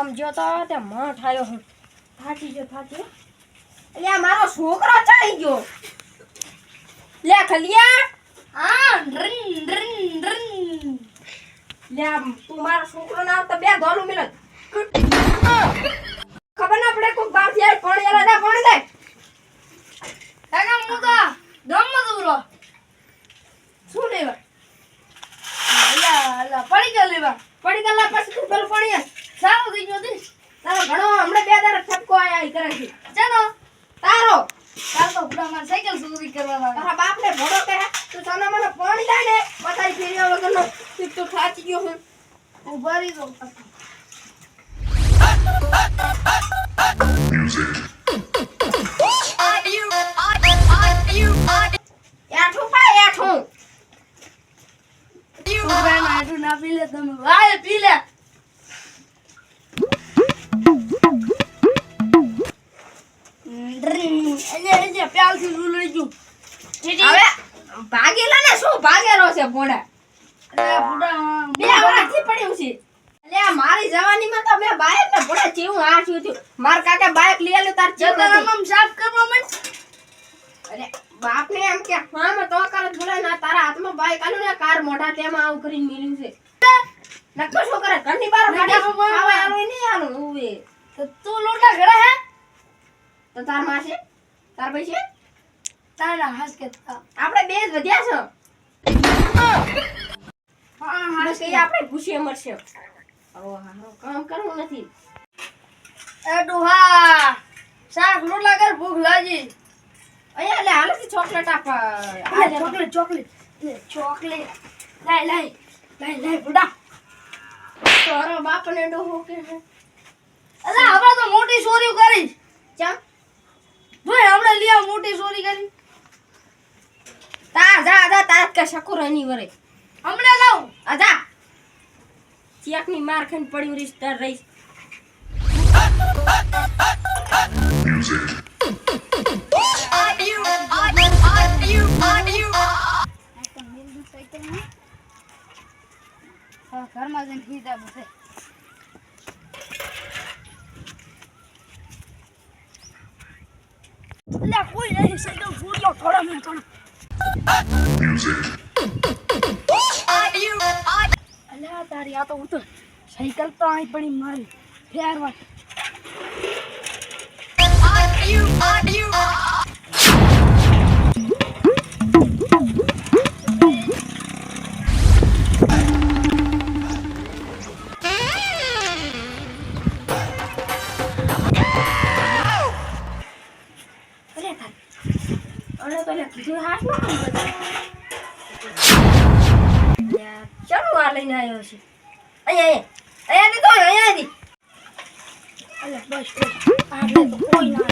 સમજો તો તે માં ઠાયો હું થાકી ગયો એટલે આ મારો છોકરો ચાઈ ગયો લે ખલિયા હા ડ્રિન ડ્રિન ડ્રિન લે તું મારો છોકરો ના તો બે ધોલું મિલ ખબર ના પડે કોઈ બાર થી પાણી આલા દે પાણી દે કાકા મુકા ગમ દૂરો શું લેવા અલા પડી ગયો લેવા પડી ગયેલા પછી તું પેલું પાણી સાવ થઈ ગયો દીશ તારો ઘણો હમણે બે દાડા ઠપકો આયા ઈ કરે છે ચાલો તારો તો બુડા માર સાયકલ સુરી કરવા તારા બાપને ભોડો કહે તું સાના મને પાણી દે ને પતાઈ ફેર્યા વગરનો તું થાચી ગયો હું ઉભારી દો ના પી લે તમે વાય પી લે અલે પ્યાલ થી લઈ ગયું હવે ભાગેલા ને શું ભાગેલો છે બોડા અરે બોડા બે વર્ષથી પડ્યું છે અલે મારી જવાનીમાં તો મે બાઈક ને બોડા ચેવું આછું થયું માર કાકા બાઈક લઈ લે તાર ચેતનામ સાફ કરવા મન અરે બાપ ને એમ કે હા મે તો કરત બોલે ના તારા હાથમાં બાઈક આલું ને કાર મોઢા તેમાં આવું કરીને મિલ્યું છે નક્કો શું કરે ઘરની બાર કાઢે આવા આલો નહીં આલો ઉવે તો તું લોટા ઘરે હે તો તાર માસે તાર પૈસે તારા હાસ કે આપણે બે જ વધ્યા છો હા હા કે આપણે ભૂસે મરશે ઓ હા કામ કરવું નથી એ ડોહા શાક લોટલા કર ભૂખ લાગી અહીંયા લે હાલે ચોકલેટ આપ આ ચોકલેટ લાય બુડા તારો બાપ ને ડોહો કે અલા હવે તો મોટી ચોરી કરી ચમ જોઈ હમણે લિયા મોટી ચોરી કરી તા જા તાર કે શકુરાની વરે હમણે લાવ આજા ચેકની માર ખાઈને પડ્યું રિશ્તેદાર રહીશ ઘરમાં જઈને પીધા બસે લે કોઈ નહીં સાયકલ ફૂટ્યો થોડા મિનિટ અલ્યા તારી આ તો ઉતર સાયકલ તો અહીં પડી મારી ફેરવા લઈને આવ્યો છે અહીંયા બસ આટલે તો કોઈ ના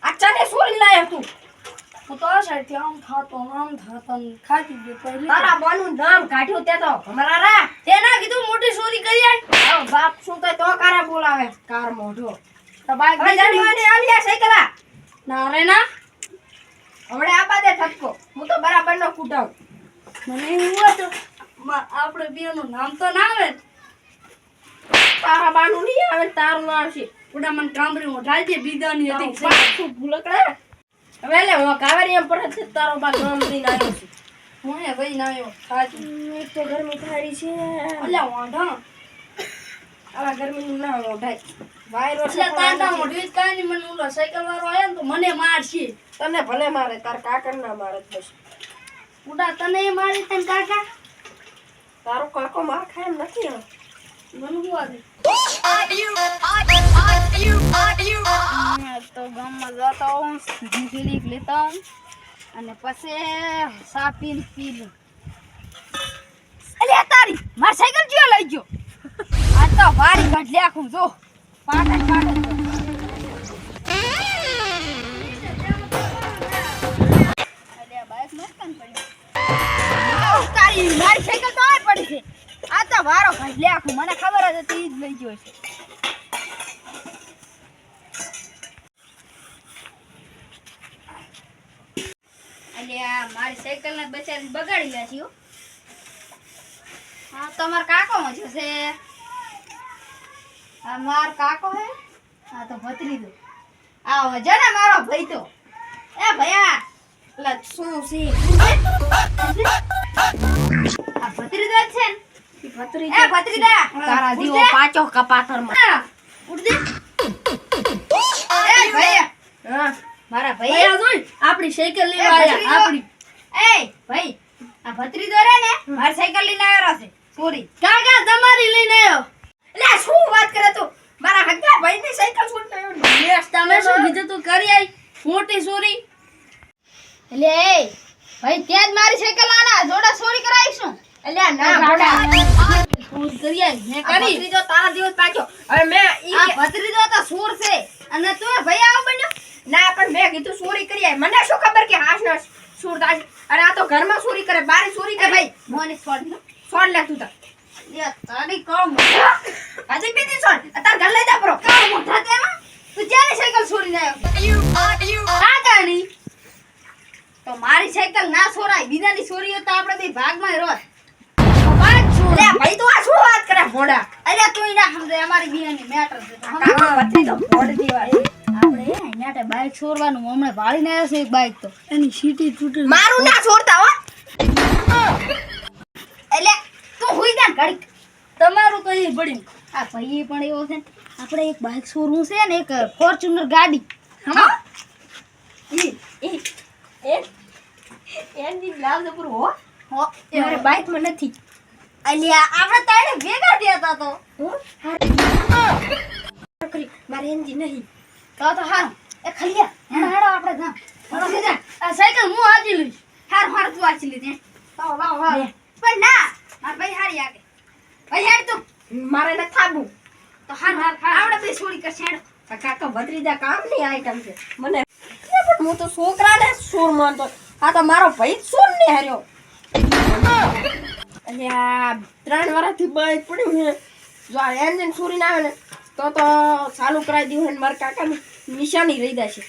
અચાને સોરી લાયો તું હું તો આ સાઈડ આમ ખાતો ખાતી ગયો પહેલી તારા બોનું નામ કાઢ્યું તે તો અમારા રા તે ના કીધું મોટી ચોરી કરી આય બાપ શું તો કારા બોલાવે કાર મોઢો તો બાઈક જાણીવાની આલિયા સાયકલા ના રે ના હમણે આપા દે ઠપકો હું તો બરાબર નો કૂટાવ મને એવું તો આપણે બેનું નામ તો ના આવે તારા બાનું નહીં આવે તારું આવશે ઉડા મને કામરી ઉઠાઈ દે બીજાની હતી તું ભૂલકડા હવે લે હું કાવેરી એમ પર તારો બા કામરી ના આવ્યો છે હું એ ભાઈ ના આવ્યો સાચું એક તો ગરમી થારી છે અલ્યા વાંઢા આલા ગરમી ના ઉઠાય વાયરો છે તાંડા મોઢી કાઈ મને ઓલો સાયકલ વાળો આયો ને તો મને મારશે તને ભલે મારે તાર કાકા ના મારે બસ ઉડા તને મારી તને કાકા તારો કાકો માર ખાય નથી મનુ આદે તો ગામમાં જતા હું જીલીક લેતા હું અને પછી સાપીન પી લઉં અલે તારી માર સાયકલ જીઓ લઈ ગયો આ તો વારી કાઢ લે આખું જો પાટે અલે બાઈક મસ્તન પડી તારી મારી સાયકલ તો આ પડી છે આ તો વારો કાઢ લે આખું મને ખબર જ હતી ઈ જ લઈ ગયો છે અલે આ મારી સાયકલ ને બચારી બગાડી લાશી હો હા તમાર કાકો મજો છે આ માર કાકો હે હા તો ભત્રીજો આ વજો ને મારો ભાઈ તો એ ભયા લે શું છે આ ભત્રીજો છે ને ભત્રીજો એ ભત્રીજા તારા દીવો પાછો કપાતર માં ઉઠ દે એ ભયા હા મારા ભાઈ આ જોઈ આપણી સાયકલ લેવા આયા આપણી એ ભાઈ આ ભત્રીજો રે ને મારી સાયકલ લઈને આવ્યો છે સોરી કાકા તમારી લઈને આવ્યો એટલે શું વાત કરે તું મારા હગ્ગા ભાઈની સાયકલ છોડીને આવ્યો યસ તમે શું કીધું તું કરી આઈ મોટી સોરી એટલે એ ભાઈ ત્યાં જ મારી સાયકલ આના જોડા સોરી કરાવીશું એટલે ના જોડા સોરી કરી આઈ મે કરી ભત્રીજો તારા દિવસ પાછો હવે મે ઈ ભત્રીજો તો સોર છે અને તું ભાઈ આવ બન્યો ના પણ મેં કીધું ચોરી કરી આય મને શું ખબર કે હાસનો સુરદાસ અરે આ તો ઘરમાં ચોરી કરે બારે ચોરી કરે ભાઈ મોને છોડ લે તું તા લે તારી કોમ આજે પીધી છોડ તાર ઘર લઈ જા પ્રો કામ મોઢા તેમાં તું ચાલે સાયકલ છોડી આવ્યો કાકાની તો મારી સાયકલ ના છોરાય બીજાની છોરીઓ તો આપણે બે ભાગમાં રોજ ભાગ છોડ લે ભાઈ તું આ શું વાત કરે ભોડા અરે તું ના સમજે અમારી બીજાની મેટર છે કાકા પતિ તો ભોડ દેવા આપણે ન્યાટે બાઈક છોડવાનું હમણે ભાળીને આવ્યો છે એક બાઈક તો એની સીટી તૂટી મારું ના છોડતા હો એટલે તું હુઈ જા ઘડી તમારું તો એ પડ્યું આ ભાઈ પણ એવો છે આપણે એક બાઈક છોડવું છે ને એક ફોર્ચ્યુનર ગાડી હા એની લાવ દે પૂરો હો એ મારે બાઈક માં નથી અલ્યા આપણે તાણે ભેગા થયા તો મારે એન્જિન નહીં તો હારું એ ખલિયા હેડો આપણે જા હેડો જા આ સાયકલ હું આજી લઈશ હાર તું આજી લીધે લાવ પણ ના માર ભાઈ હારી આગે ભાઈ હેડ તું મારે ન થાબું તો હાર આવડે બે છોડી કરશે હેડ કાકા ભત્રીજા કામ ની આઈટમ છે મને પણ હું તો છોકરાને સુર માનતો આ તો મારો ભાઈ સુર ને હાર્યો અલ્યા 3 વર્ષથી બાઈક પડ્યું છે જો આ એન્જિન સુરી ના આવે ને તો ચાલુ કરાવી દીધું ને મારા કાકાની નિશાની રહી જશે